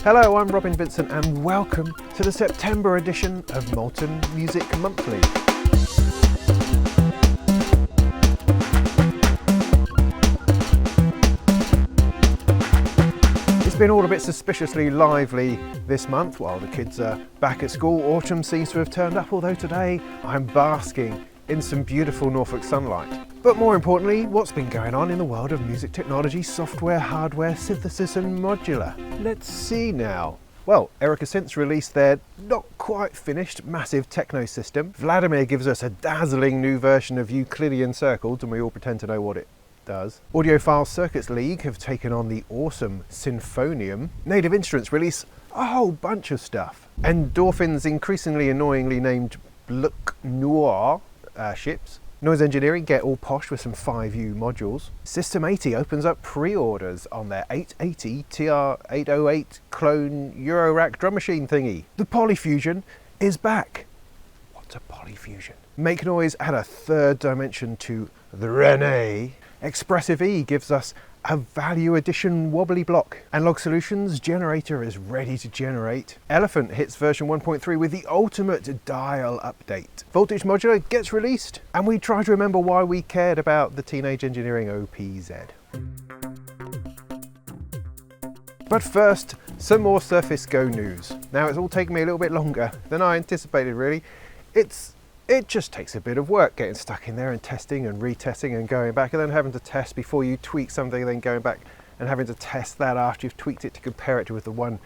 Hello, I'm Robin Vincent and welcome to the September edition of Molten Music Monthly. It's been all a bit suspiciously lively this month while the kids are back at school. Autumn seems to have turned up, although today I'm basking in some beautiful Norfolk sunlight. But more importantly, what's been going on in the world of music technology, software, hardware, synthesis and modular? Let's see now. Well, Synths released their not quite finished massive Techno System. Vladimir gives us a dazzling new version of Euclidean Circles, and we all pretend to know what it does. Audiophile Circuits League have taken on the awesome Sinfonion. Native Instruments release a whole bunch of stuff. Endorphin's increasingly annoyingly named Look Noir ships. Noise Engineering get all posh with some 5U modules. System 80 opens up pre-orders on their 880 TR-808 clone Eurorack drum machine thingy. The Polyfusion is back. What's a Polyfusion? Make noise add a third dimension to the Rene. Expressive E gives us a value addition wobbly block. Analogue Solutions Generator is ready to generate. Elephant hits version 1.3 with the ultimate dial update. Voltage Modular gets released, and we try to remember why we cared about the Teenage Engineering OPZ. But first, some more Surface Go news. Now, it's all taken me a little bit longer than I anticipated, really. It just takes a bit of work getting stuck in there and testing and retesting and going back and then having to test before you tweak something, then going back and having to test that after you've tweaked it to compare it with the one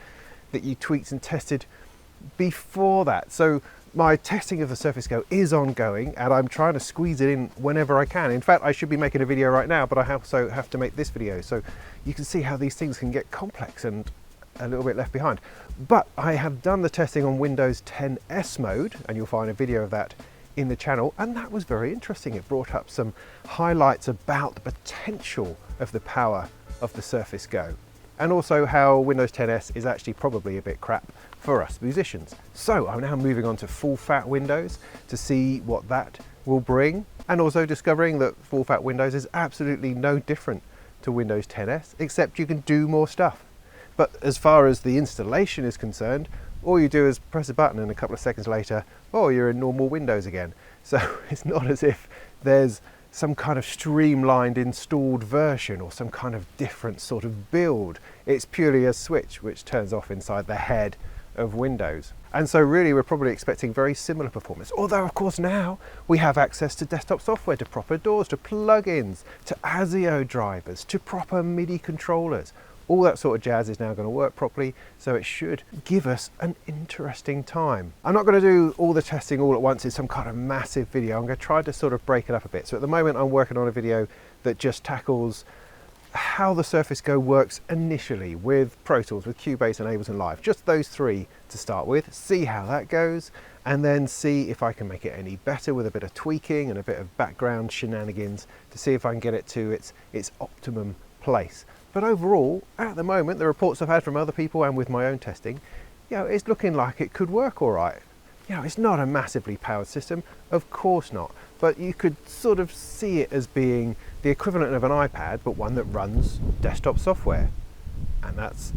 that you tweaked and tested before that. So my testing of the Surface Go is ongoing and I'm trying to squeeze it in whenever I can. In fact, I should be making a video right now, but I also have to make this video. So you can see how these things can get complex and a little bit left behind. But I have done the testing on Windows 10S mode, and you'll find a video of that in the channel, and that was very interesting. It brought up some highlights about the potential of the power of the Surface Go, and also how Windows 10S is actually probably a bit crap for us musicians. So I'm now moving on to full fat Windows to see what that will bring, and also discovering that full fat Windows is absolutely no different to Windows 10S, except you can do more stuff. But as far as the installation is concerned, all you do is press a button and a couple of seconds later, oh, you're in normal Windows again. So it's not as if there's some kind of streamlined installed version or some kind of different sort of build. It's purely a switch which turns off inside the head of Windows. And so really we're probably expecting very similar performance. Although of course now we have access to desktop software, to proper DAWs, to plugins, to ASIO drivers, to proper MIDI controllers. All that sort of jazz is now going to work properly, so it should give us an interesting time. I'm not going to do all the testing all at once in some kind of massive video. I'm going to try to sort of break it up a bit. So at the moment I'm working on a video that just tackles how the Surface Go works initially with Pro Tools, with Cubase and Ableton Live. Just those three to start with, see how that goes, and then see if I can make it any better with a bit of tweaking and a bit of background shenanigans to see if I can get it to its optimum place. But overall, at the moment, the reports I've had from other people and with my own testing, it's looking like it could work all right. It's not a massively powered system, of course not, but you could sort of see it as being the equivalent of an iPad, but one that runs desktop software. And that's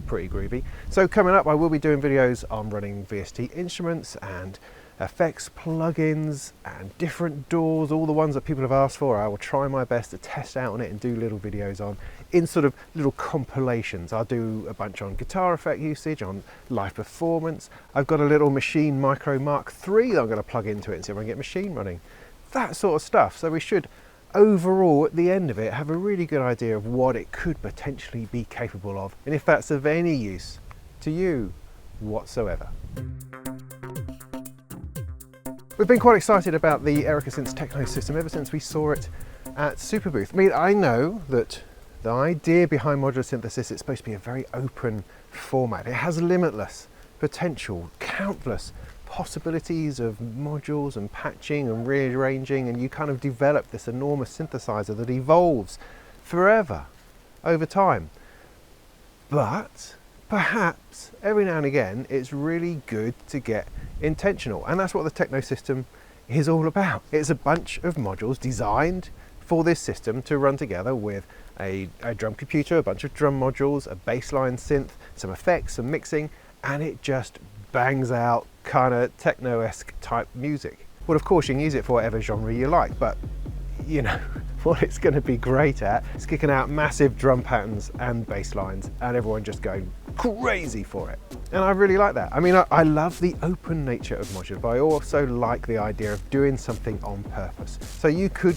pretty groovy. So coming up, I will be doing videos on running VST instruments and effects plugins and different DAWs, all the ones that people have asked for. I will try my best to test out on it and do little videos on in sort of little compilations. I'll do a bunch on guitar effect usage, on live performance. I've got a little Machine Micro Mark III that I'm going to plug into it and see if I can get Machine running. That sort of stuff. So we should overall at the end of it have a really good idea of what it could potentially be capable of, and if that's of any use to you whatsoever. We've been quite excited about the Synths Techno System ever since we saw it at Superbooth. I mean, I know that the idea behind modular synthesis is supposed to be a very open format. It has limitless potential, countless possibilities of modules and patching and rearranging, and you kind of develop this enormous synthesizer that evolves forever over time. But perhaps every now and again it's really good to get intentional, and that's what the Techno System is all about. It's a bunch of modules designed for this system to run together with a drum computer, a bunch of drum modules, a bassline synth, some effects, some mixing, and it just bangs out kind of techno-esque type music. Well, of course you can use it for whatever genre you like, but you know, what it's going to be great at is kicking out massive drum patterns and bass lines and everyone just going crazy for it. And I really like that. I mean, I love the open nature of Modular, but I also like the idea of doing something on purpose. So you could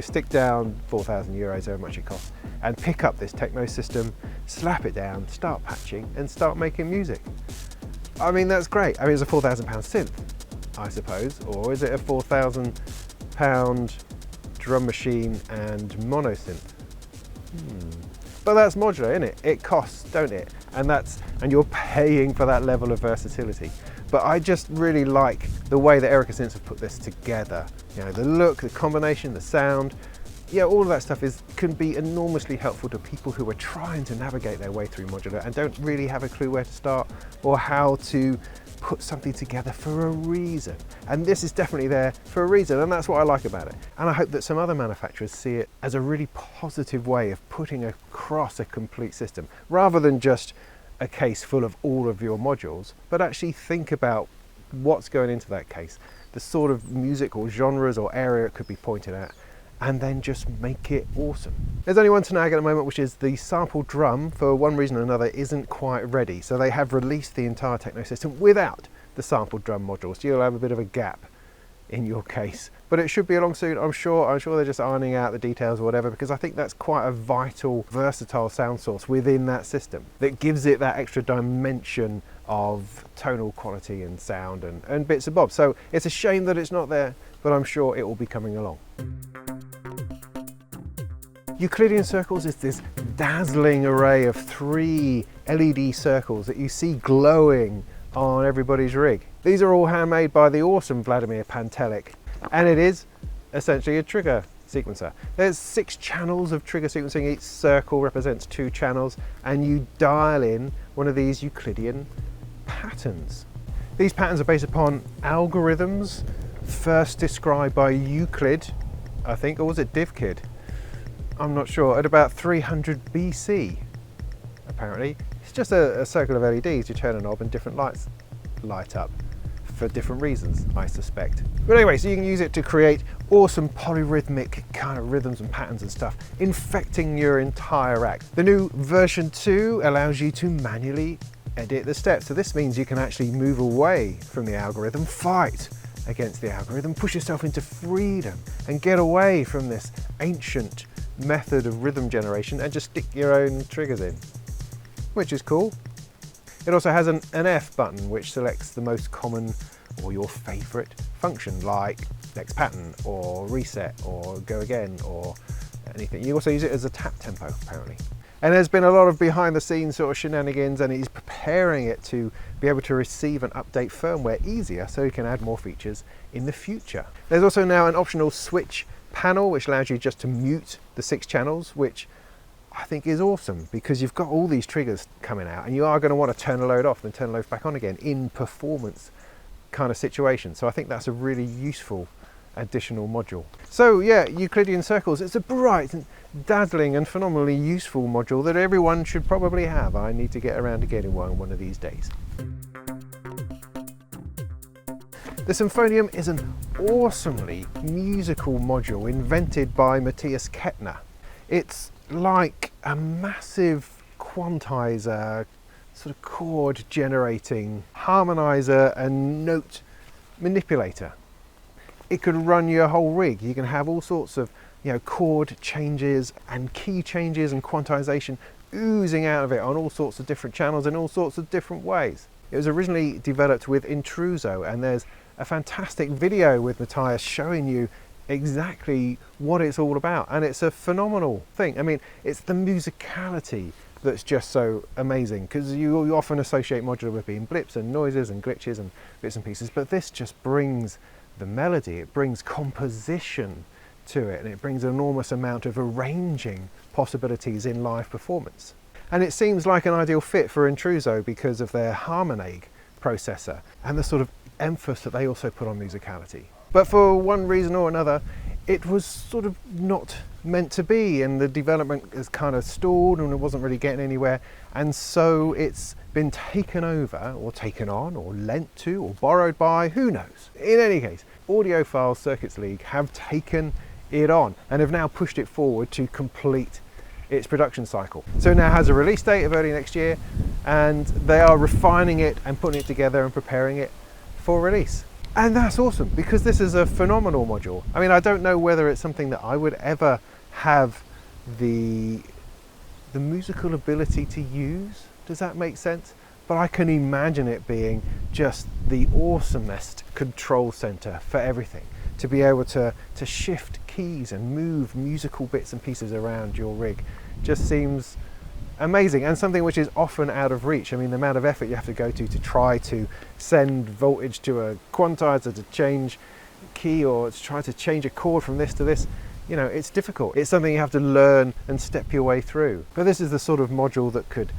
stick down 4,000 euros, however much it costs, and pick up this Techno System, slap it down, start patching and start making music. I mean, that's great. I mean, it's a £4,000 synth, I suppose, or is it a £4,000 drum machine and mono synth? But that's modular, isn't it? It costs, don't it? And you're paying for that level of versatility. But I just really like the way that Erica Synths have put this together. You know, the look, the combination, the sound, yeah, all of that stuff can be enormously helpful to people who are trying to navigate their way through Modular and don't really have a clue where to start or how to put something together for a reason. And this is definitely there for a reason, and that's what I like about it. And I hope that some other manufacturers see it as a really positive way of putting across a complete system, rather than just a case full of all of your modules, but actually think about what's going into that case, the sort of music or genres or area it could be pointed at, and then just make it awesome. There's only one snag at the moment, which is the sample drum, for one reason or another, isn't quite ready. So they have released the entire Techno System without the sample drum module. So you'll have a bit of a gap in your case. But it should be along soon, I'm sure. I'm sure they're just ironing out the details or whatever, because I think that's quite a vital, versatile sound source within that system that gives it that extra dimension of tonal quality and sound and bits and bobs. So it's a shame that it's not there, but I'm sure it will be coming along. Euclidean Circles is this dazzling array of 3 LED circles that you see glowing on everybody's rig. These are all handmade by the awesome Vladimir Pantelic, and it is essentially a trigger sequencer. There's 6 channels of trigger sequencing. Each circle represents 2 channels, and you dial in one of these Euclidean patterns. These patterns are based upon algorithms first described by Euclid, I think, or was it DivKid? I'm not sure, at about 300 BC, apparently. It's just a circle of LEDs. You turn a knob and different lights light up for different reasons, I suspect. But anyway, so you can use it to create awesome polyrhythmic kind of rhythms and patterns and stuff, infecting your entire rack. The new version 2 allows you to manually edit the steps. So this means you can actually move away from the algorithm, fight against the algorithm, push yourself into freedom and get away from this ancient method of rhythm generation and just stick your own triggers in, which is cool. It also has an F button, which selects the most common or your favorite function, like next pattern or reset or go again or anything. You also use it as a tap tempo, apparently. And there's been a lot of behind the scenes sort of shenanigans, and he's preparing it to be able to receive and update firmware easier so you can add more features in the future. There's also now an optional switch panel which allows you just to mute the 6 channels, which I think is awesome because you've got all these triggers coming out and you are going to want to turn a load off and turn a load back on again in performance kind of situation. So I think that's a really useful additional module. So yeah, Euclidean Circles, it's a bright and dazzling and phenomenally useful module that everyone should probably have. I need to get around to getting one of these days. The Sinfonion is an awesomely musical module invented by Matthias Kettner. It's like a massive quantizer, sort of chord generating harmonizer and note manipulator. It could run your whole rig. You can have all sorts of, you know, chord changes and key changes and quantization oozing out of it on all sorts of different channels in all sorts of different ways. It was originally developed with Instruo, and there's a fantastic video with Matthias showing you exactly what it's all about, and it's a phenomenal thing. I mean, it's the musicality that's just so amazing, because you often associate Modular with being blips and noises and glitches and bits and pieces, but this just brings the melody, it brings composition to it, and it brings an enormous amount of arranging possibilities in live performance. And it seems like an ideal fit for Instruo because of their Harmonic processor and the sort of emphasis that they also put on musicality. But for one reason or another, it was sort of not meant to be, and the development has kind of stalled and it wasn't really getting anywhere, and so it's been taken over or taken on or lent to or borrowed by, who knows. In any case, Audiophile Circuits League have taken it on and have now pushed it forward to complete its production cycle. So it now has a release date of early next year, and they are refining it and putting it together and preparing it for release. And that's awesome, because this is a phenomenal module. I mean, I don't know whether it's something that I would ever have the musical ability to use. Does that make sense? But I can imagine it being just the awesomest control center for everything. To be able to shift keys and move musical bits and pieces around your rig just seems amazing, and something which is often out of reach. I mean, the amount of effort you have to go to try to send voltage to a quantizer to change key, or to try to change a chord from this to this, you know, it's difficult. It's something you have to learn and step your way through. But this is the sort of module that could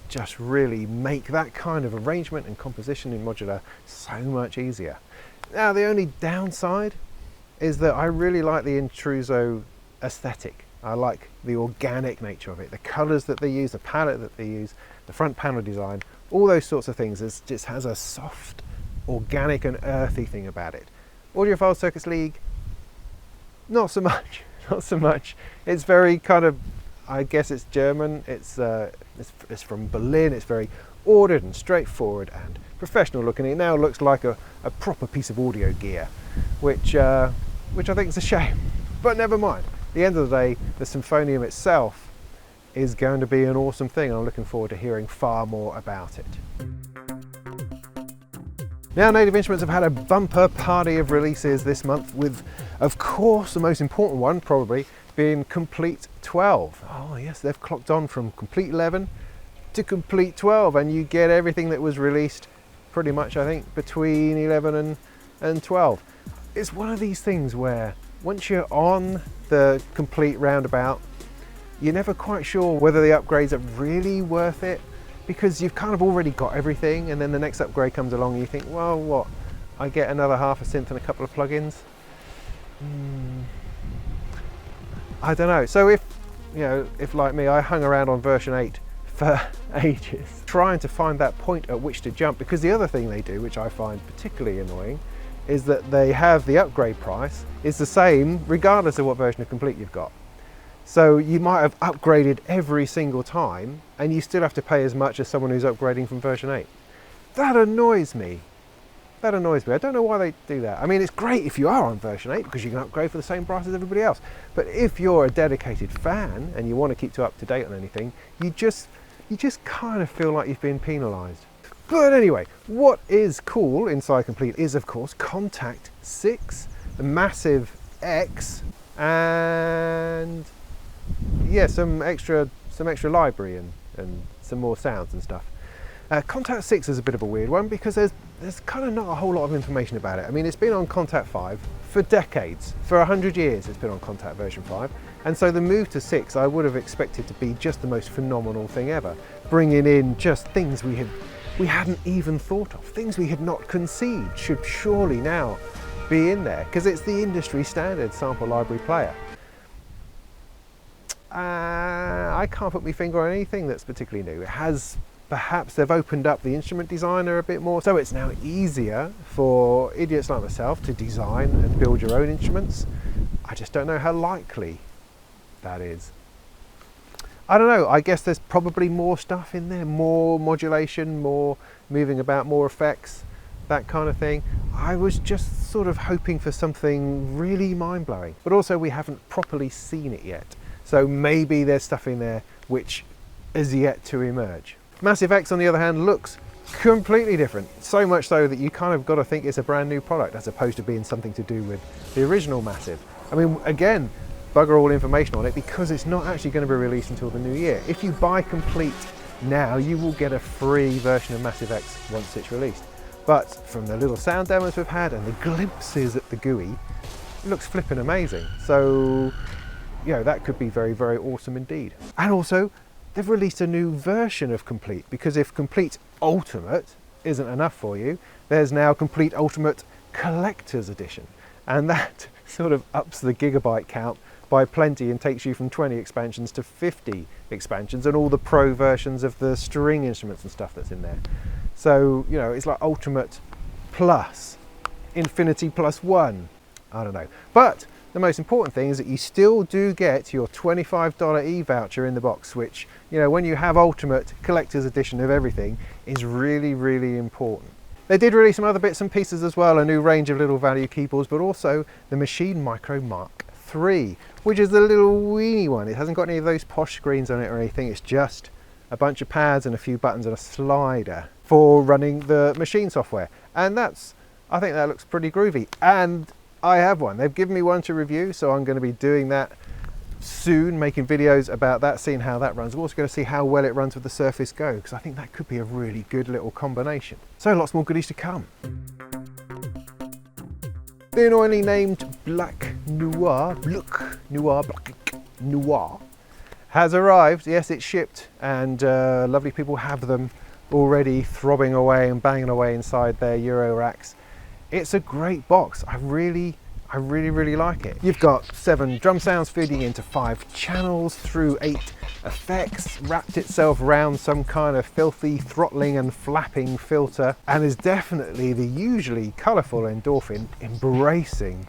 just really make that kind of arrangement and composition in modular so much easier. Now, the only downside is that I really like the Instruo aesthetic. I like the organic nature of it, the colours that they use, the palette that they use, the front panel design, all those sorts of things. It just has a soft, organic and earthy thing about it. Audiophile Circuits League, not so much, not so much. It's very kind of, I guess it's German, it's from Berlin, it's very ordered and straightforward and professional looking. It now looks like a proper piece of audio gear, which I think is a shame, but never mind. At the end of the day, the Sinfonion itself is going to be an awesome thing, and I'm looking forward to hearing far more about it. Now, Native Instruments have had a bumper party of releases this month, with, of course, the most important one probably being Komplete 12. Oh yes, they've clocked on from Komplete 11 to Komplete 12, and you get everything that was released pretty much, I think, between 11 and 12. It's one of these things where once you're on the Komplete roundabout, you're never quite sure whether the upgrades are really worth it, because you've kind of already got everything, and then the next upgrade comes along and you think, well, what, I get another half a synth and a couple of plugins? I don't know. So if, you know, if like me, I hung around on version 8 for ages, trying to find that point at which to jump, because the other thing they do, which I find particularly annoying, is that they have the upgrade price is the same regardless of what version of Komplete you've got. So you might have upgraded every single time and you still have to pay as much as someone who's upgrading from version 8. That annoys me. That annoys me. I don't know why they do that. I mean, it's great if you are on version 8 because you can upgrade for the same price as everybody else. But if you're a dedicated fan and you want to keep up to date on anything, you just kind of feel like you've been penalised. But anyway, what is cool inside Komplete is, of course, Contact 6, the massive X, and yeah, some extra library and some more sounds and stuff. Contact 6 is a bit of a weird one because there's kind of not a whole lot of information about it. I mean, it's been on Contact 5 for decades. For 100 years it's been on Contact version 5. And so the move to 6 I would have expected to be just the most phenomenal thing ever, bringing in just things we hadn't even thought of, things we had not conceived should surely now be in there, because it's the industry standard sample library player. I can't put my finger on anything that's particularly new. It has, perhaps they've opened up the instrument designer a bit more, so it's now easier for idiots like myself to design and build your own instruments. I just don't know how likely that is. I don't know, I guess there's probably more stuff in there, more modulation, more moving about, more effects, that kind of thing. I was just sort of hoping for something really mind-blowing, but also we haven't properly seen it yet. So maybe there's stuff in there which is yet to emerge. Massive X, on the other hand, looks completely different. So much so that you kind of got to think it's a brand new product as opposed to being something to do with the original Massive. I mean, again, bugger all information on it because it's not actually going to be released until the new year. If you buy Komplete now, you will get a free version of Massive X once it's released. But from the little sound demos we've had and the glimpses at the GUI, it looks flipping amazing. So, you know, that could be very, very awesome indeed. And also, they've released a new version of Komplete, because if Komplete Ultimate isn't enough for you, there's now Komplete Ultimate Collector's Edition. And that sort of ups the gigabyte count by plenty and takes you from 20 expansions to 50 expansions and all the pro versions of the string instruments and stuff that's in there. So, you know, it's like Ultimate plus, Infinity plus one, I don't know. But the most important thing is that you still do get your $25 e-voucher in the box, which, you know, when you have Ultimate Collector's Edition of everything, is really, really important. They did release some other bits and pieces as well, a new range of little value keyboards, but also the Machine Micro Mark III, which is the little weeny one. It hasn't got any of those posh screens on it or anything. It's just a bunch of pads and a few buttons and a slider for running the machine software. And I think that looks pretty groovy. And I have one. They've given me one to review, so I'm going to be doing that soon, making videos about that, seeing how that runs. I'm also going to see how well it runs with the Surface Go, because I think that could be a really good little combination. So lots more goodies to come. The annoyingly named Black Noir has arrived. Yes, it's shipped, and lovely people have them already throbbing away and banging away inside their Euroracks. It's a great box. I really like it. You've got 7 drum sounds feeding into 5 channels through 8 effects, wrapped itself around some kind of filthy throttling and flapping filter, and is definitely the usually colourful Endorphin embracing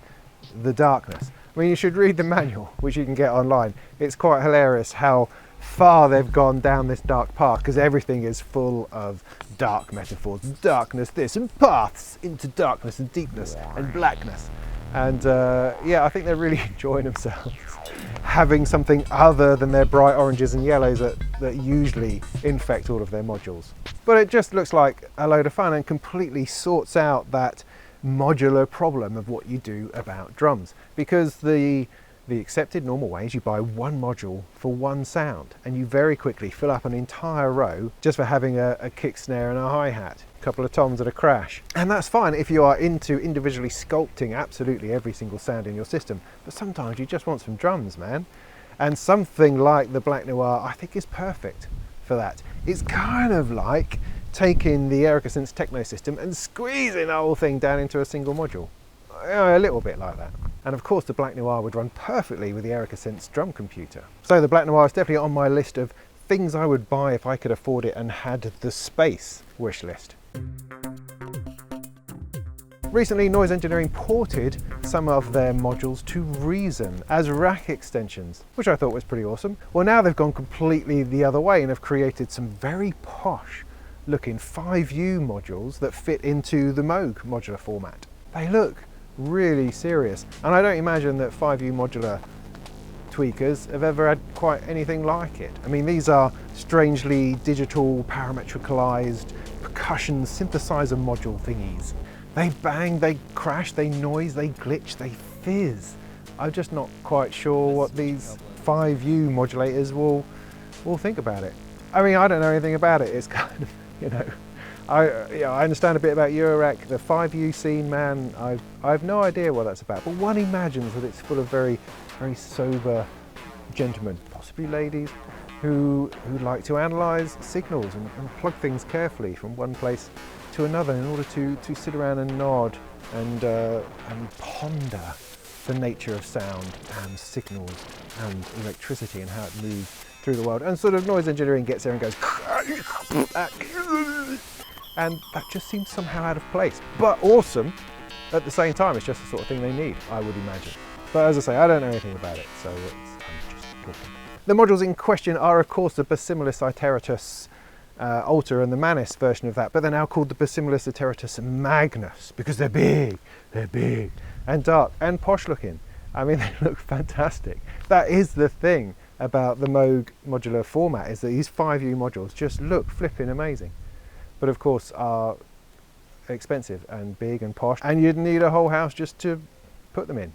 the darkness. I mean, you should read the manual, which you can get online. It's quite hilarious how far they've gone down this dark path, because everything is full of dark metaphors. Darkness this, and paths into darkness and deepness and blackness. And yeah, I think they're really enjoying themselves having something other than their bright oranges and yellows that usually infect all of their modules. But it just looks like a load of fun and completely sorts out that modular problem of what you do about drums, because the accepted normal way is you buy one module for one sound, and you very quickly fill up an entire row just for having a kick snare and a hi-hat, a couple of toms and a crash. And that's fine if you are into individually sculpting absolutely every single sound in your system, but sometimes you just want some drums, man. And something like the Black Noir I think is perfect for that. It's kind of like taking the Synths Techno System and squeezing the whole thing down into a single module. A little bit like that. And of course the Black Noir would run perfectly with the Synths drum computer. So the Black Noir is definitely on my list of things I would buy if I could afford it and had the space wish list. Recently, Noise Engineering ported some of their modules to Reason as rack extensions, which I thought was pretty awesome. Well, now they've gone completely the other way and have created some very posh looking 5U modules that fit into the Moog modular format. They look really serious, and I don't imagine that 5U modular tweakers have ever had quite anything like it. I mean, these are strangely digital parametricalized percussion synthesizer module thingies. They bang, they crash, they noise, they glitch, they fizz. I'm just not quite sure what these 5U modulators will think about it. I mean, I don't know anything about it. It's kind of, you know, I understand a bit about Eurorack, the 5U scene, man. I have no idea what that's about, but one imagines that it's full of very, very sober gentlemen, possibly ladies, who like to analyse signals and plug things carefully from one place to another in order to sit around and nod and ponder the nature of sound and signals and electricity and how it moves through the world. And sort of Noise Engineering gets there and goes, and that just seems somehow out of place, but awesome at the same time. It's just the sort of thing they need, I would imagine. But as I say, I don't know anything about it, so I'm just talking. The modules in question are, of course, the Basimilus Iteritas Alter and the Magnus version of that, but they're now called the Basimilus Iteritas Magnus because they're big and dark and posh looking. I mean, they look fantastic. That is the thing about the Moog modular format, is that these 5U modules just look flipping amazing, but of course are expensive and big and posh, and you'd need a whole house just to put them in.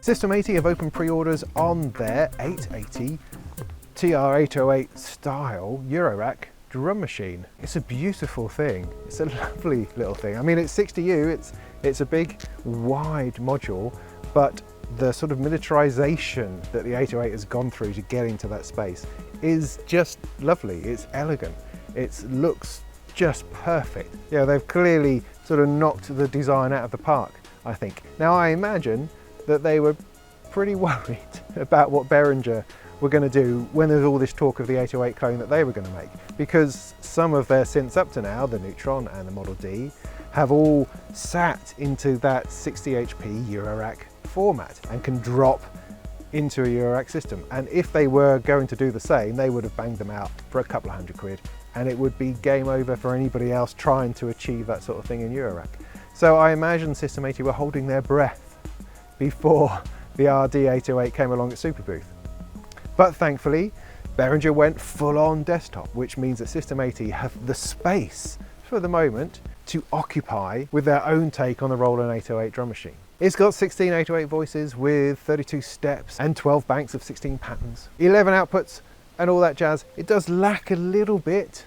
System 80 have opened pre-orders on their 880 TR-808 style Eurorack drum machine. It's a beautiful thing. It's a lovely little thing. I mean, it's 60U, it's a big, wide module, but the sort of miniaturization that the 808 has gone through to get into that space is just lovely. It's elegant. It looks just perfect. Yeah, they've clearly sort of knocked the design out of the park. I think. Now I imagine that they were pretty worried about what Behringer were going to do when there's all this talk of the 808 clone that they were going to make, because some of their synths up to now, the Neutron and the Model D, have all sat into that 60 HP Eurorack format and can drop into a Eurorack system. And if they were going to do the same, they would have banged them out for a couple of £100, and it would be game over for anybody else trying to achieve that sort of thing in Eurorack. So I imagine System 80 were holding their breath before the RD808 came along at Superbooth. But thankfully, Behringer went full-on desktop, which means that System 80 have the space, for the moment, to occupy with their own take on the Roland 808 drum machine. It's got 16 808 voices with 32 steps and 12 banks of 16 patterns, 11 outputs and all that jazz. It does lack a little bit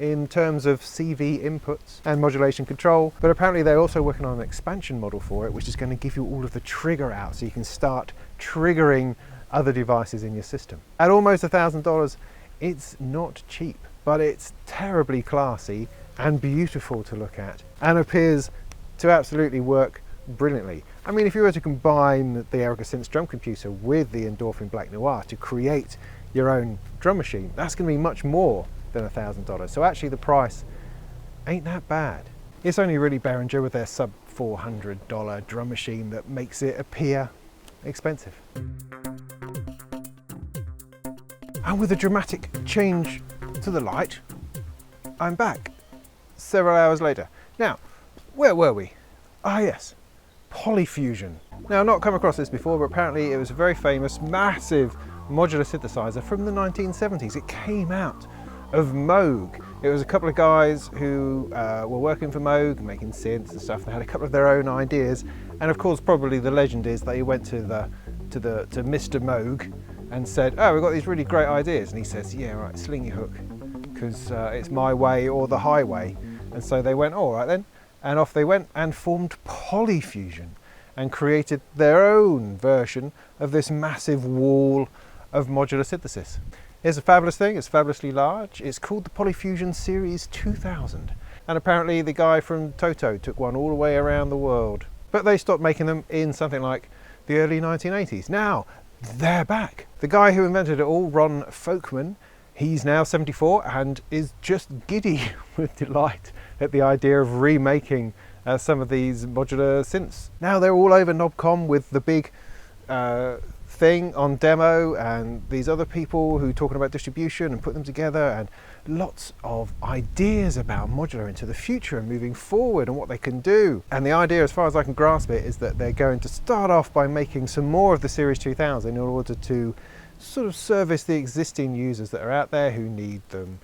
in terms of CV inputs and modulation control, but apparently they're also working on an expansion model for it, which is going to give you all of the trigger out so you can start triggering other devices in your system. At almost $1,000, it's not cheap, but it's terribly classy and beautiful to look at, and appears to absolutely work brilliantly. I mean, if you were to combine the Erica Synths drum computer with the Endorphin Black Noir to create your own drum machine, that's going to be much more than $1,000. So actually the price ain't that bad. It's only really Behringer with their sub $400 drum machine that makes it appear expensive. And with a dramatic change to the light, I'm back several hours later. Now, where were we? Ah yes, Polyfusion. Now, I've not come across this before, but apparently it was a very famous, massive modular synthesizer from the 1970s. It came out of Moog. It was a couple of guys who were working for Moog, making synths and stuff. They had a couple of their own ideas, and of course, probably the legend is that he went to Mr. Moog and said, "Oh, we've got these really great ideas," and he says, "Yeah, right, sling your hook, because it's my way or the highway." And so they went, "All right then," and off they went and formed Polyfusion and created their own version of this massive wall of modular synthesis. It's a fabulous thing, it's fabulously large. It's called the Polyfusion Series 2000. And apparently the guy from Toto took one all the way around the world. But they stopped making them in something like the early 1980s. Now, they're back. The guy who invented it all, Ron Folkman, he's now 74 and is just giddy with delight at the idea of remaking some of these modular synths. Now they're all over Knobcom with the big thing on demo, and these other people who are talking about distribution and put them together, and lots of ideas about modular into the future and moving forward and what they can do. And the idea, as far as I can grasp it, is that they're going to start off by making some more of the Series 2000 in order to sort of service the existing users that are out there who need them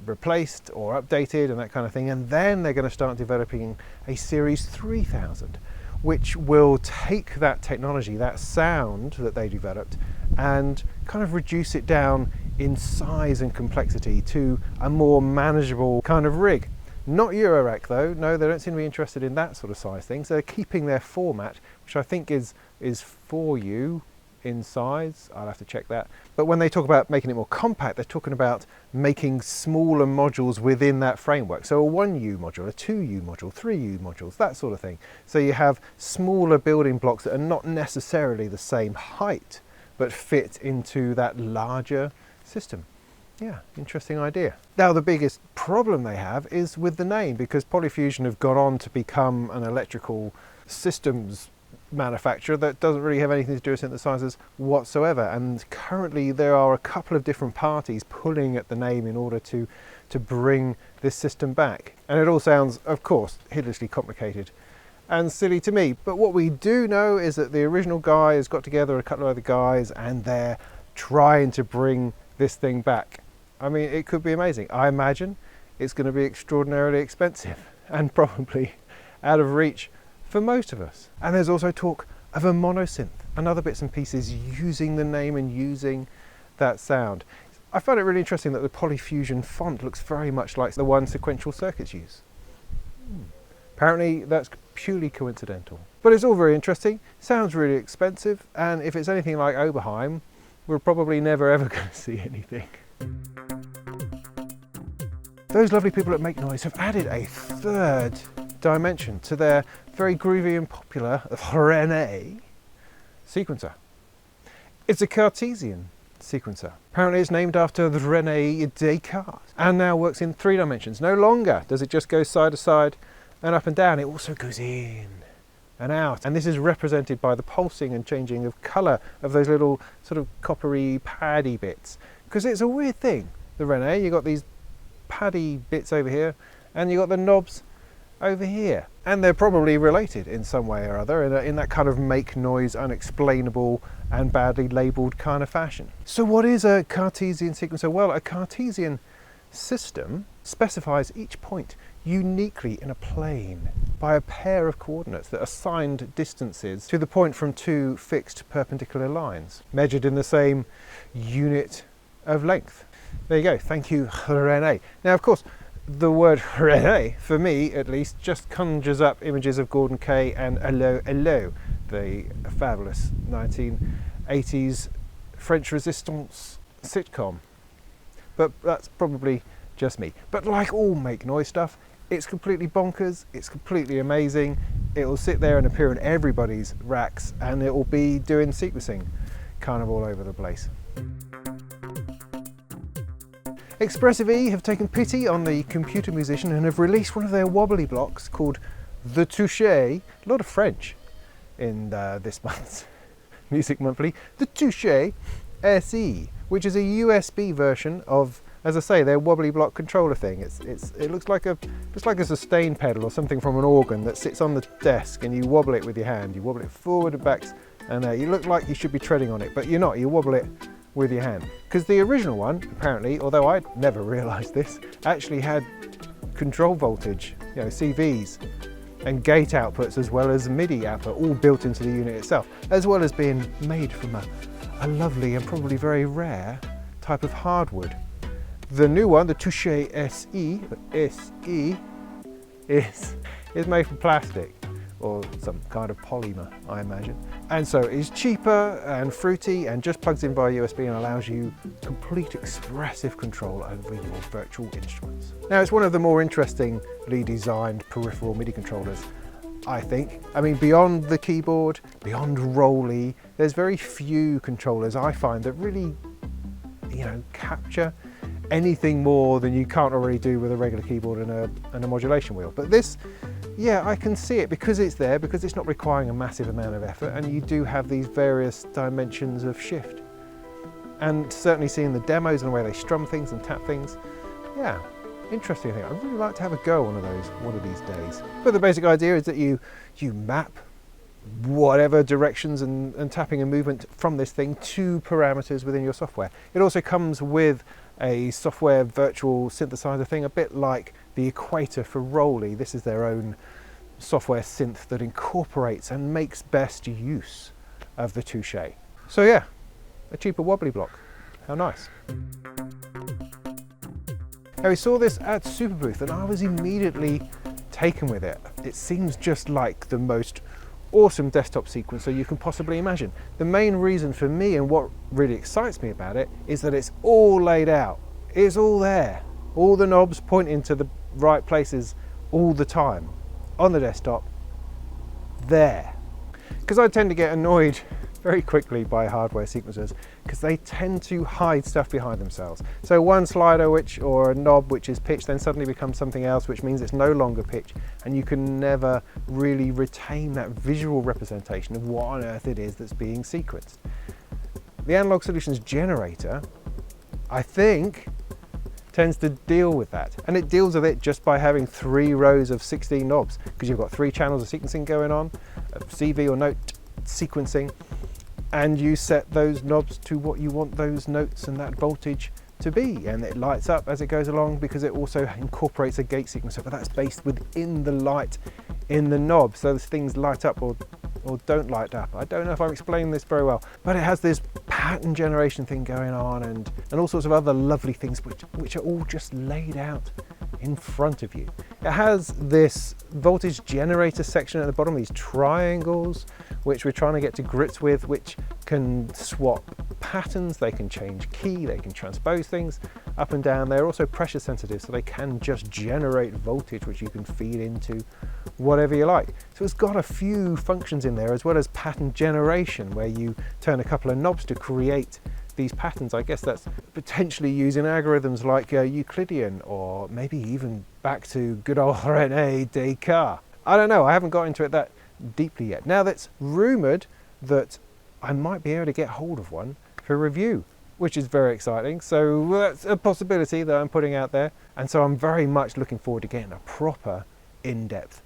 replaced or updated and that kind of thing. And then they're going to start developing a Series 3000, which will take that technology, that sound that they developed, and kind of reduce it down in size and complexity to a more manageable kind of rig. Not Eurorack though, no, they don't seem to be interested in that sort of size things. They're keeping their format, which I think is 4U in size. I'll have to check that. But when they talk about making it more compact, they're talking about making smaller modules within that framework. So a 1U module, a 2U module, 3U modules, that sort of thing. So you have smaller building blocks that are not necessarily the same height, but fit into that larger system. Yeah, interesting idea. Now the biggest problem they have is with the name, because Polyfusion have gone on to become an electrical systems manufacturer that doesn't really have anything to do with synthesizers whatsoever, and currently there are a couple of different parties pulling at the name in order to bring this system back. And it all sounds, of course, hideously complicated and silly to me, but what we do know is that the original guy has got together a couple of other guys and they're trying to bring this thing back. I mean, it could be amazing. I imagine it's going to be extraordinarily expensive and probably out of reach for most of us. And there's also talk of a monosynth and other bits and pieces using the name and using that sound. I found it really interesting that the Polyfusion font looks very much like the one Sequential Circuits use. Apparently that's purely coincidental. But it's all very interesting, sounds really expensive, and if it's anything like Oberheim, we're probably never ever going to see anything. Those lovely people at Make Noise have added a third dimension to their very groovy and popular Rene sequencer. It's a Cartesian sequencer. Apparently it's named after the Rene Descartes and now works in 3 dimensions. No longer does it just go side to side and up and down, it also goes in and out. And this is represented by the pulsing and changing of colour of those little sort of coppery paddy bits. Because it's a weird thing, the Rene, you've got these paddy bits over here and you've got the knobs over here. And they're probably related in some way or other in that kind of make noise, unexplainable and badly labelled kind of fashion. So what is a Cartesian sequencer? Well, a Cartesian system specifies each point uniquely in a plane by a pair of coordinates that assigned distances to the point from 2 fixed perpendicular lines, measured in the same unit of length. There you go, thank you Rene. Now of course, the word Rene, for me at least, just conjures up images of Gordon Kay and Allo Allo, the fabulous 1980s French Resistance sitcom. But that's probably just me. But like all make noise stuff, it's completely bonkers, it's completely amazing. It will sit there and appear in everybody's racks and it will be doing sequencing kind of all over the place. Expressive E have taken pity on the computer musician and have released one of their wobbly blocks called the Touche, a lot of French in this month's Music Monthly, the Touche SE, which is a USB version of, as I say, their wobbly block controller thing. It looks like a sustain pedal or something from an organ that sits on the desk and you wobble it with your hand. You wobble it forward and back and you look like you should be treading on it, but you're not, you wobble it with your hand. Because the original one, apparently, although I'd never realised this, actually had control voltage, you know, CVs and gate outputs as well as MIDI output all built into the unit itself, as well as being made from a lovely and probably very rare type of hardwood. The new one, the Touche SE, is made from plastic or some kind of polymer, I imagine. And so it's cheaper and fruity and just plugs in via USB and allows you complete expressive control over your virtual instruments. Now it's one of the more interestingly designed peripheral MIDI controllers, I think. I mean, beyond the keyboard, beyond Rolly, there's very few controllers I find that really, you know, capture anything more than you can't already do with a regular keyboard and a modulation wheel. But this, yeah, I can see it because it's there, because it's not requiring a massive amount of effort, and you do have these various dimensions of shift. And certainly seeing the demos and the way they strum things and tap things, yeah, interesting thing. I'd really like to have a go one of these days. But the basic idea is that you map whatever directions and tapping and movement from this thing to parameters within your software. It also comes with a software virtual synthesizer thing, a bit like the Equator for Rolly. This is their own software synth that incorporates and makes best use of the Touche. So yeah, a cheaper wobbly block. How nice. Now we saw this at Superbooth and I was immediately taken with it. It seems just like the most awesome desktop sequencer you can possibly imagine. The main reason for me and what really excites me about it is that it's all laid out. It's all there. All the knobs pointing to the right places all the time. On the desktop, there. Because I tend to get annoyed very quickly by hardware sequencers because they tend to hide stuff behind themselves. So one slider or a knob which is pitched then suddenly becomes something else, which means it's no longer pitched, and you can never really retain that visual representation of what on earth it is that's being sequenced. The Analogue Solutions Generator, I think, tends to deal with that, and it deals with it just by having 3 rows of 16 knobs, because you've got 3 channels of sequencing going on, CV or note sequencing, and you set those knobs to what you want those notes and that voltage to be, and it lights up as it goes along because it also incorporates a gate sequencer, but that's based within the light in the knob, so those things light up or don't light up. I don't know if I'm explaining this very well, but it has this pattern generation thing going on and all sorts of other lovely things which are all just laid out in front of you. It has this voltage generator section at the bottom, these triangles, which we're trying to get to grips with, which can swap patterns, they can change key, they can transpose things up and down. They're also pressure sensitive, so they can just generate voltage which you can feed into whatever you like. So it's got a few functions in there, as well as pattern generation, where you turn a couple of knobs to create these patterns. I guess that's potentially using algorithms like Euclidean, or maybe even back to good old Rene Descartes. I don't know, I haven't got into it that deeply yet. Now, that's rumoured that I might be able to get hold of one for review, which is very exciting. So that's a possibility that I'm putting out there. And so I'm very much looking forward to getting a proper in-depth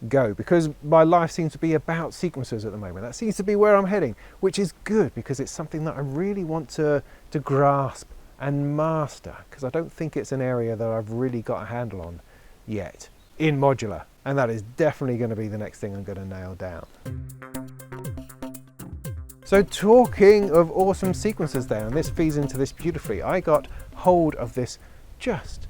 go, because my life seems to be about sequencers at the moment. That seems to be where I'm heading, which is good, because it's something that I really want to grasp and master, because I don't think it's an area that I've really got a handle on yet in modular, and that is definitely going to be the next thing I'm going to nail down. So talking of awesome sequencers there, and this feeds into this beautifully, I got hold of this just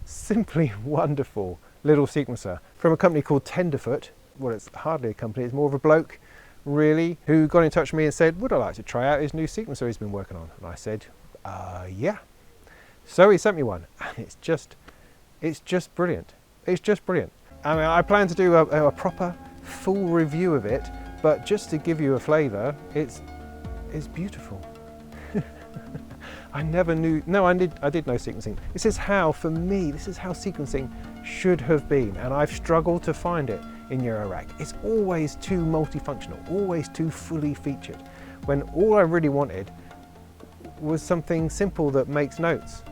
simply wonderful little sequencer from a company called Tenderfoot. Well, it's hardly a company, it's more of a bloke really, who got in touch with me and said, would I like to try out his new sequencer he's been working on? And I said, yeah. So he sent me one, and it's just brilliant. It's just brilliant. I mean, I plan to do a proper full review of it, but just to give you a flavour, it's beautiful. I never knew, no, I did know sequencing. This is how, for me, this is how sequencing should have been, and I've struggled to find it in Eurorack. It's always too multifunctional, always too fully featured, when all I really wanted was something simple that makes notes,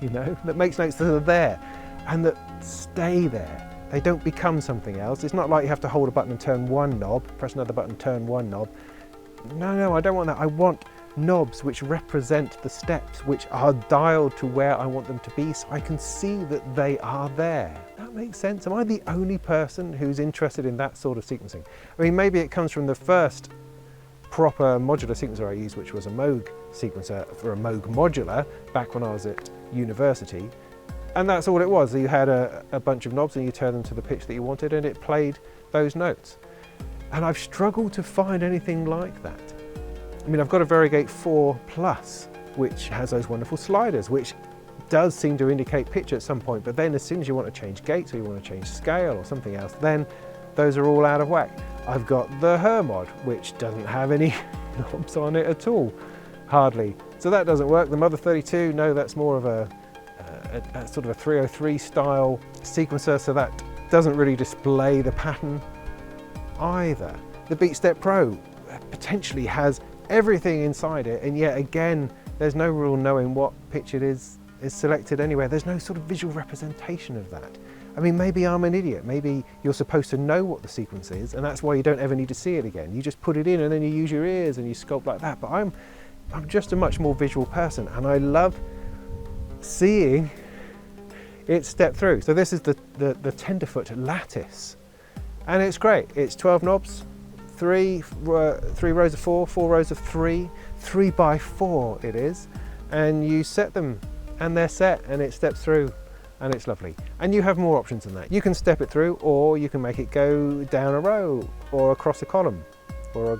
you know, that makes notes that are there and that stay there. They don't become something else. It's not like you have to hold a button and turn one knob, press another button, turn one knob. No, I don't want that. I want knobs which represent the steps, which are dialed to where I want them to be, so I can see that they are there. That makes sense. Am I the only person who's interested in that sort of sequencing? I mean, maybe it comes from the first proper modular sequencer I used, which was a Moog sequencer for a Moog Modular back when I was at university. And that's all it was. You had a bunch of knobs and you turned them to the pitch that you wanted, and it played those notes. And I've struggled to find anything like that. I mean, I've got a Variegate 4 Plus, which has those wonderful sliders, which does seem to indicate pitch at some point, but then as soon as you want to change gates or you want to change scale or something else, then those are all out of whack. I've got the Hermod, which doesn't have any knobs on it at all, hardly. So that doesn't work. The Mother 32, no, that's more of a sort of a 303 style sequencer, so that doesn't really display the pattern either. The BeatStep Pro potentially has everything inside it, and yet again there's no real knowing what pitch it is selected anywhere. There's no sort of visual representation of that. I mean, maybe I'm an idiot. Maybe you're supposed to know what the sequence is, and that's why you don't ever need to see it again. You just put it in and then you use your ears and you sculpt like that. But I'm just a much more visual person, and I love seeing it step through. So this is the Tenderfoot Lattice, and it's great. It's 12 knobs, three rows of 4, 4 rows of 3, 3 by 4 it is, and you set them and they're set and it steps through, and it's lovely. And you have more options than that. You can step it through, or you can make it go down a row or across a column, or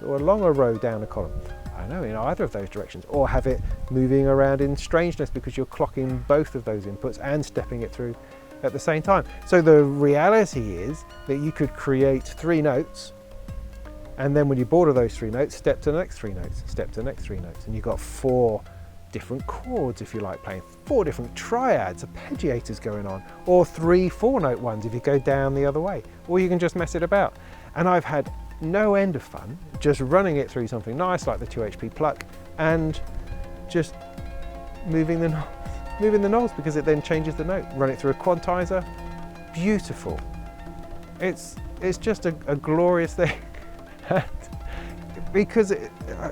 along a row down a column. I know, in either of those directions, or have it moving around in strangeness because you're clocking both of those inputs and stepping it through at the same time. So the reality is that you could create 3 notes, and then when you border those 3 notes, step to the next 3 notes, step to the next 3 notes, and you've got 4 different chords if you like, playing 4 different triads, arpeggiators going on, or 3 4-note ones if you go down the other way, or you can just mess it about. And I've had no end of fun just running it through something nice like the 2HP pluck and just moving the knobs, because it then changes the note. Run it through a quantizer, beautiful. It's just a glorious thing.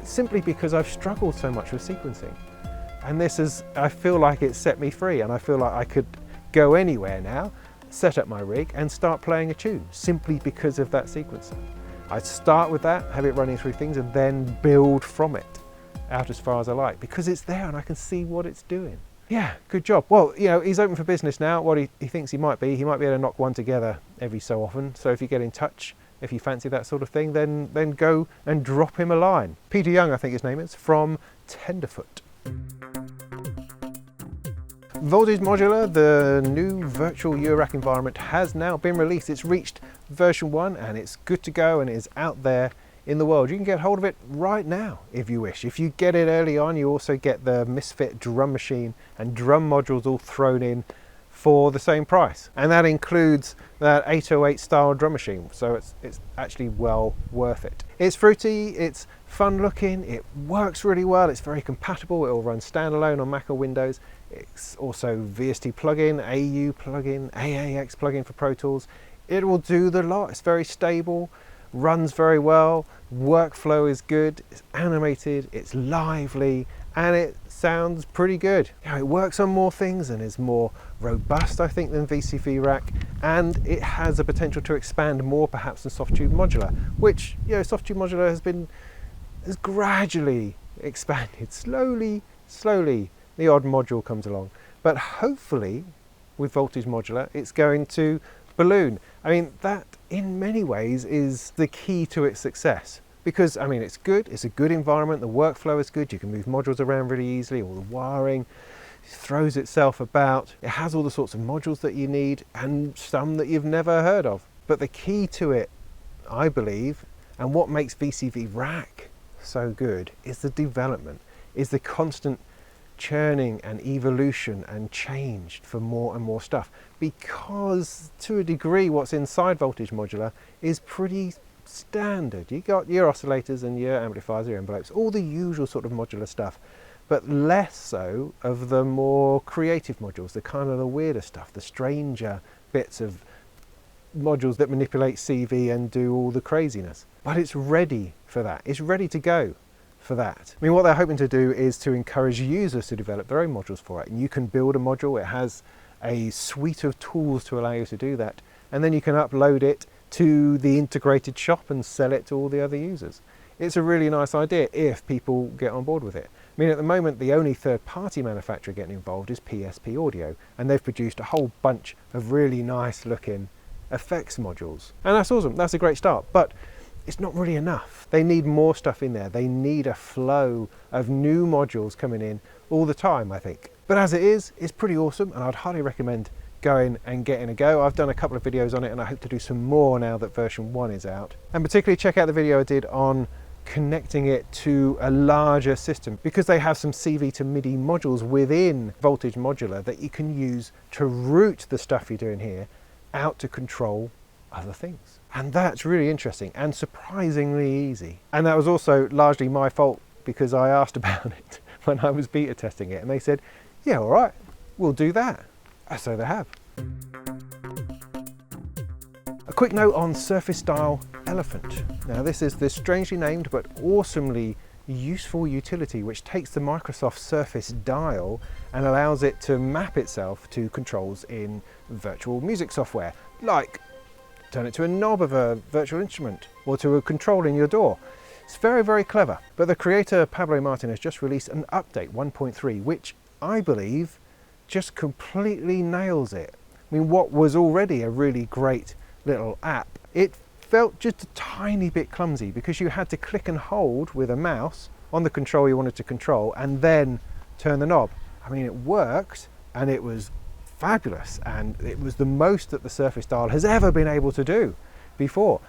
Simply because I've struggled so much with sequencing, and I feel like it's set me free, and I feel like I could go anywhere now, set up my rig and start playing a tune simply because of that sequencer. I'd start with that, have it running through things, and then build from it out as far as I like, because it's there and I can see what it's doing. Yeah, good job. Well, you know, he's open for business now. What he thinks he might be able to knock one together every so often. So if you get in touch, if you fancy that sort of thing, then go and drop him a line. Peter Young, I think his name is, from Tenderfoot. Voltage Modular, the new virtual Eurorack environment, has now been released. It's reached version 1 and it's good to go and it is out there in the world. You can get hold of it right now if you wish. If you get it early on, you also get the Misfit drum machine and drum modules all thrown in for the same price, and that includes that 808 style drum machine, so it's actually well worth it. It's fruity, it's fun looking, it works really well, it's very compatible, it will run standalone on Mac or Windows. It's also VST plugin, AU plugin, AAX plugin for Pro Tools. It will do the lot. It's very stable, runs very well, workflow is good, it's animated, it's lively, and it sounds pretty good. You know, it works on more things and is more robust, I think, than VCV Rack, and it has the potential to expand more perhaps than Soft-Tube Modular, which, you know, Soft-Tube Modular has gradually expanded. Slowly the odd module comes along, but hopefully with Voltage Modular it's going to balloon. I mean, that in many ways is the key to its success, because I mean, it's good, it's a good environment, the workflow is good, you can move modules around really easily, all the wiring throws itself about, it has all the sorts of modules that you need and some that you've never heard of. But the key to it, I believe, and what makes VCV Rack so good, is the development, is the constant churning and evolution and change for more and more stuff, because to a degree what's inside Voltage Modular is pretty standard. You got your oscillators and your amplifiers, your envelopes, all the usual sort of modular stuff, but less so of the more creative modules, the kind of the weirder stuff, the stranger bits of modules that manipulate CV and do all the craziness. But it's ready for that, it's ready to go for that. I mean, what they're hoping to do is to encourage users to develop their own modules for it, and you can build a module, it has a suite of tools to allow you to do that, and then you can upload it to the integrated shop and sell it to all the other users. It's a really nice idea if people get on board with it. I mean, at the moment the only third-party manufacturer getting involved is PSP Audio, and they've produced a whole bunch of really nice looking effects modules, and that's awesome, that's a great start, but it's not really enough. They need more stuff in there. They need a flow of new modules coming in all the time, I think. But as it is, it's pretty awesome, and I'd highly recommend going and getting a go. I've done a couple of videos on it and I hope to do some more now that version 1 is out. And particularly check out the video I did on connecting it to a larger system, because they have some CV to MIDI modules within Voltage Modular that you can use to route the stuff you're doing here out to control other things. And that's really interesting and surprisingly easy. And that was also largely my fault, because I asked about it when I was beta testing it and they said, yeah, all right, we'll do that. So they have. A quick note on Surface Style Elephant. Now this is the strangely named but awesomely useful utility which takes the Microsoft Surface dial and allows it to map itself to controls in virtual music software, like turn it to a knob of a virtual instrument or to a control in your DAW. It's very, very clever. But the creator Pablo Martin has just released an update 1.3 which I believe just completely nails it. I mean, what was already a really great little app, it felt just a tiny bit clumsy because you had to click and hold with a mouse on the control you wanted to control and then turn the knob. I mean, it worked and it was fabulous, and it was the most that the Surface Dial has ever been able to do before.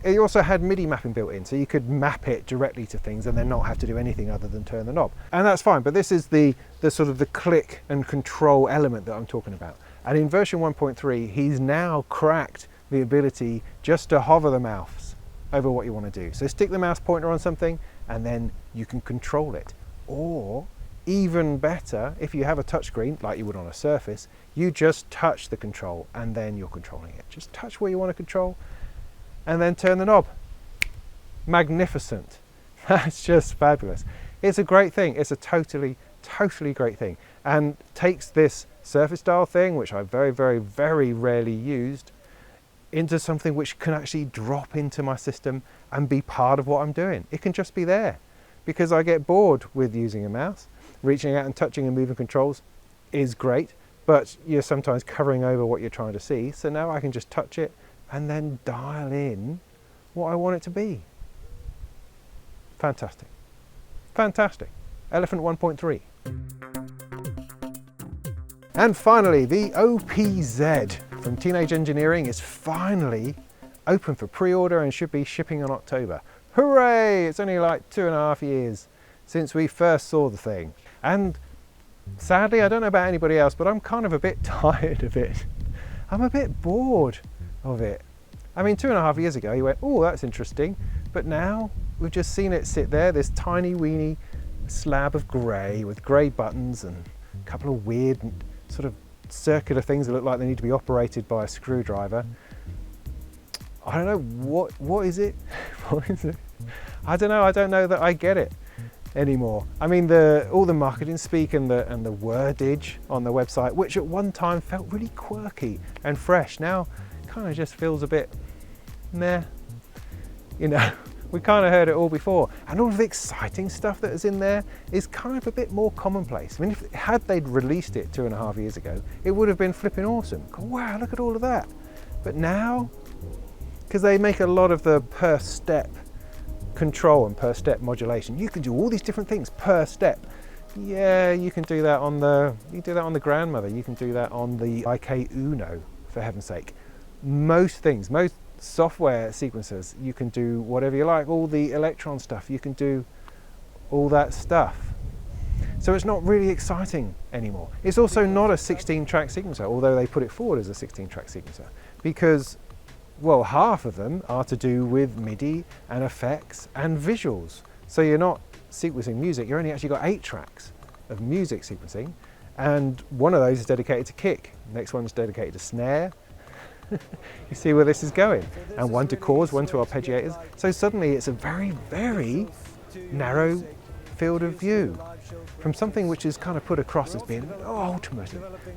It also had MIDI mapping built in, so you could map it directly to things and then not have to do anything other than turn the knob. And that's fine, but this is the sort of the click and control element that I'm talking about. And in version 1.3, he's now cracked the ability just to hover the mouse over what you want to do. So stick the mouse pointer on something and then you can control it. Or even better, if you have a touchscreen like you would on a Surface, you just touch the control and then you're controlling it. Just touch where you want to control and then turn the knob. Magnificent. That's just fabulous. It's a great thing. It's a totally great thing, and takes this Surface Dial thing, which I very rarely used, into something which can actually drop into my system and be part of what I'm doing. It can just be there, because I get bored with using a mouse. Reaching out and touching and moving controls is great, but you're sometimes covering over what you're trying to see. So now I can just touch it and then dial in what I want it to be. Fantastic. Fantastic. Elephant 1.3. And finally, the OPZ from Teenage Engineering is finally open for pre-order and should be shipping in October. Hooray! It's only like 2.5 years since we first saw the thing. And sadly, I don't know about anybody else, but I'm kind of a bit tired of it. I'm a bit bored of it. I mean, 2.5 years ago, you went, oh, that's interesting. But now we've just seen it sit there, this tiny weeny slab of grey with grey buttons and a couple of weird sort of circular things that look like they need to be operated by a screwdriver. I don't know, what is it? What is it? I don't know that I get it anymore. I mean, all the marketing speak and the wordage on the website, which at one time felt really quirky and fresh, now kind of just feels a bit meh. You know, we kind of heard it all before, and all of the exciting stuff that is in there is kind of a bit more commonplace. I mean, had they'd released it 2.5 years ago, it would have been flipping awesome. Wow, look at all of that. But now, because they make a lot of the per step control and per step modulation, you can do all these different things per step. Yeah, you can do that on the Grandmother, you can do that on the IK Uno, for heaven's sake. Most things, most software sequencers, you can do whatever you like. All the Electron stuff, you can do all that stuff. So it's not really exciting anymore. It's also not a 16-track sequencer, although they put it forward as a 16-track sequencer, because, well, half of them are to do with MIDI and effects and visuals. So you're not sequencing music, you're only actually got 8 tracks of music sequencing, and one of those is dedicated to kick, next one's dedicated to snare. You see where this is going, and one to chords, one to arpeggiators. So suddenly it's a very, very narrow field of view from something which is kind of put across as being ultimate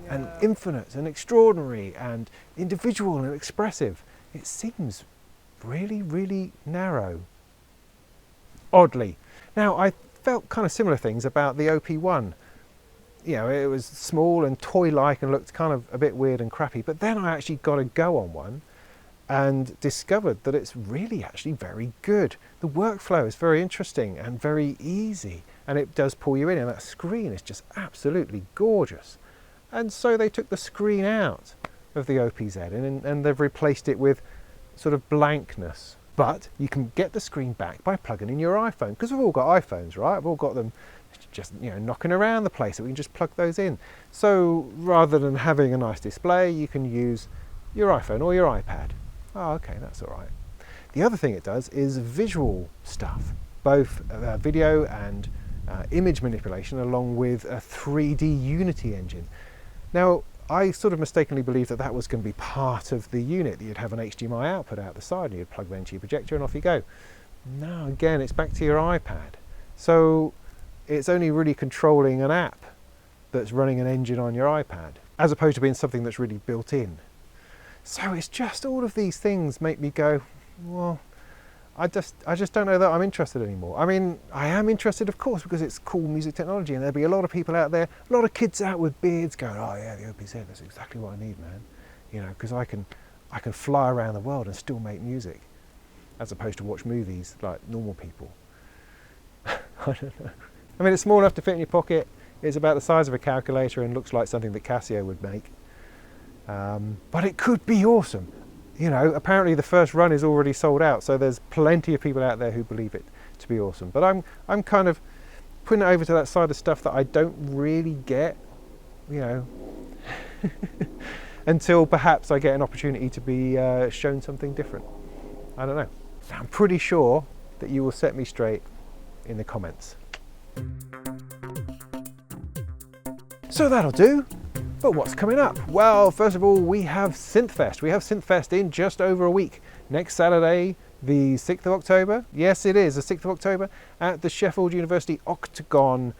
and infinite and extraordinary and individual and expressive. It seems really, really narrow, oddly. Now, I felt kind of similar things about the OP1. You know, it was small and toy-like and looked kind of a bit weird and crappy, but then I actually got a go on one and discovered that it's really actually very good. The workflow is very interesting and very easy, and it does pull you in, and that screen is just absolutely gorgeous. And so they took the screen out of the OPZ and they've replaced it with sort of blankness. But you can get the screen back by plugging in your iPhone, because we've all got iPhones, right? We've all got them just, you know, knocking around the place, so we can just plug those in. So rather than having a nice display, you can use your iPhone or your iPad. Oh, okay, that's all right. The other thing it does is visual stuff, both video and image manipulation, along with a 3D Unity engine. Now, I sort of mistakenly believed that that was going to be part of the unit, that you'd have an HDMI output out the side and you'd plug that into your projector and off you go. No, again, it's back to your iPad. So it's only really controlling an app that's running an engine on your iPad, as opposed to being something that's really built in. So it's just all of these things make me go, well, I just don't know that I'm interested anymore. I mean, I am interested, of course, because it's cool music technology, and there'll be a lot of people out there, a lot of kids out with beards going, oh yeah, the OPZ, that's exactly what I need, man. You know, because I can fly around the world and still make music, as opposed to watch movies like normal people. I don't know. I mean, it's small enough to fit in your pocket. It's about the size of a calculator and looks like something that Casio would make. But it could be awesome. You know, apparently the first run is already sold out, so there's plenty of people out there who believe it to be awesome. But I'm kind of putting it over to that side of stuff that I don't really get, you know, until perhaps I get an opportunity to be shown something different. I don't know. I'm pretty sure that you will set me straight in the comments. So that'll do. But what's coming up? Well, first of all, we have SynthFest. We have SynthFest in just over a week. Next Saturday, the 6th of October. Yes, it is the 6th of October at the Sheffield University Octagon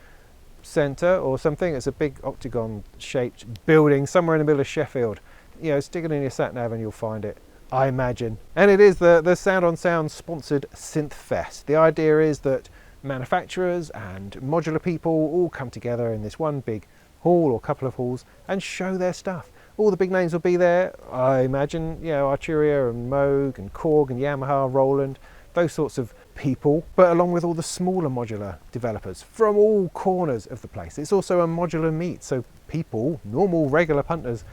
Centre or something. It's a big octagon-shaped building somewhere in the middle of Sheffield. You know, stick it in your sat-nav and you'll find it, I imagine. And it is the Sound on Sound sponsored SynthFest. The idea is that manufacturers and modular people all come together in this one big hall or couple of halls and show their stuff. All the big names will be there, I imagine, you know, Arturia and Moog and Korg and Yamaha, Roland, those sorts of people, but along with all the smaller modular developers from all corners of the place. It's also a modular meet, so people, normal regular punters,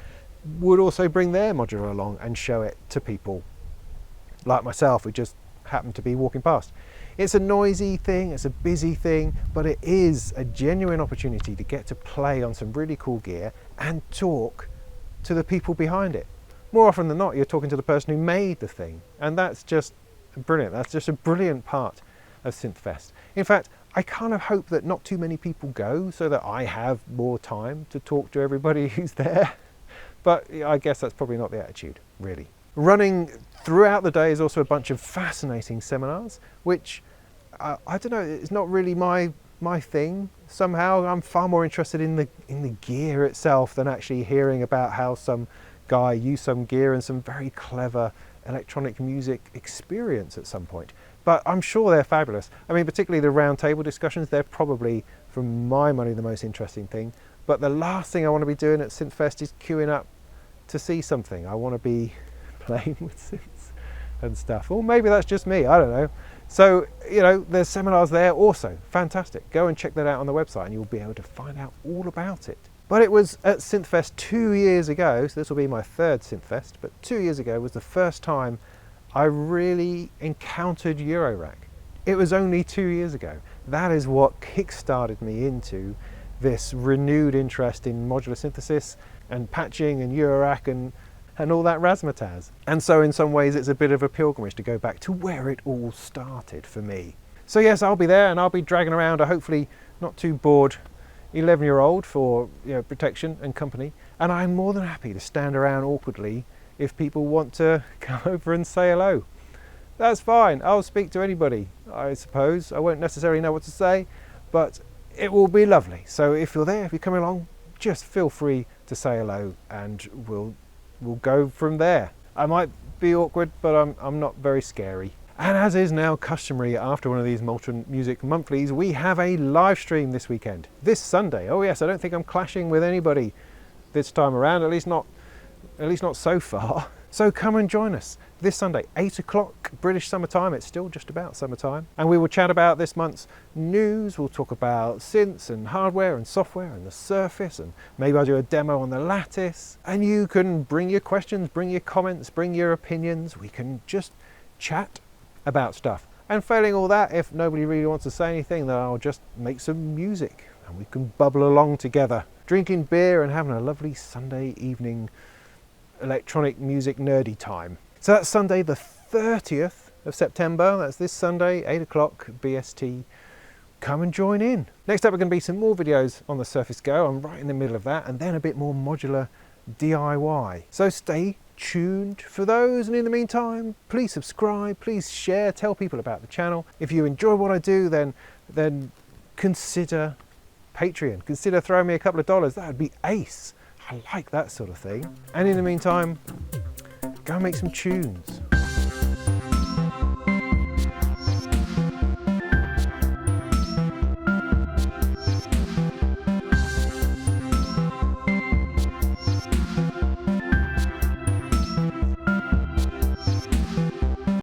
would also bring their modular along and show it to people like myself who just happen to be walking past. It's a noisy thing, it's a busy thing, but it is a genuine opportunity to get to play on some really cool gear and talk to the people behind it. More often than not, you're talking to the person who made the thing, and that's just brilliant. That's just a brilliant part of SynthFest. In fact, I kind of hope that not too many people go so that I have more time to talk to everybody who's there. But I guess that's probably not the attitude, really. Running throughout the day is also a bunch of fascinating seminars, which I don't know, it's not really my thing. Somehow I'm far more interested in the gear itself than actually hearing about how some guy used some gear and some very clever electronic music experience at some point. But I'm sure they're fabulous. I mean, particularly the round table discussions, they're probably, for my money, the most interesting thing. But the last thing I want to be doing at SynthFest is queuing up to see something. I want to be playing with synths and stuff. Or maybe that's just me, I don't know. So, you know, there's seminars there also. Fantastic. Go and check that out on the website and you'll be able to find out all about it. But it was at SynthFest 2 years ago, so this will be my third SynthFest, but 2 years ago was the first time I really encountered Eurorack. It was only 2 years ago. That is what kick-started me into this renewed interest in modular synthesis and patching and Eurorack and all that razzmatazz. And so in some ways it's a bit of a pilgrimage to go back to where it all started for me. So yes, I'll be there and I'll be dragging around a hopefully not too bored 11-year-old for, you know, protection and company, and I'm more than happy to stand around awkwardly if people want to come over and say hello. That's fine, I'll speak to anybody, I suppose. I won't necessarily know what to say, but it will be lovely. So if you're there, if you're coming along, just feel free to say hello and we'll go from there. I might be awkward, but I'm not very scary. And as is now customary after one of these Molten Music monthlies, we have a live stream this weekend, this Sunday. Oh yes, I don't think I'm clashing with anybody this time around, at least not so far. So come and join us this Sunday, 8 o'clock British summertime. It's still just about summertime. And we will chat about this month's news. We'll talk about synths and hardware and software and the Surface, and maybe I'll do a demo on the Lattice. And you can bring your questions, bring your comments, bring your opinions. We can just chat about stuff. And failing all that, if nobody really wants to say anything, then I'll just make some music and we can bubble along together, drinking beer and having a lovely Sunday evening electronic music nerdy time. So that's Sunday the 30th of September. That's this Sunday, 8 o'clock BST. Come and join in. Next up are going to be some more videos on the Surface Go. I'm right in the middle of that, and then a bit more modular DIY. So stay tuned for those, and in the meantime, please subscribe, please share, tell people about the channel. If you enjoy what I do, then consider Patreon. Consider throwing me a couple of dollars. That would be ace. I like that sort of thing. And in the meantime, go and make some tunes.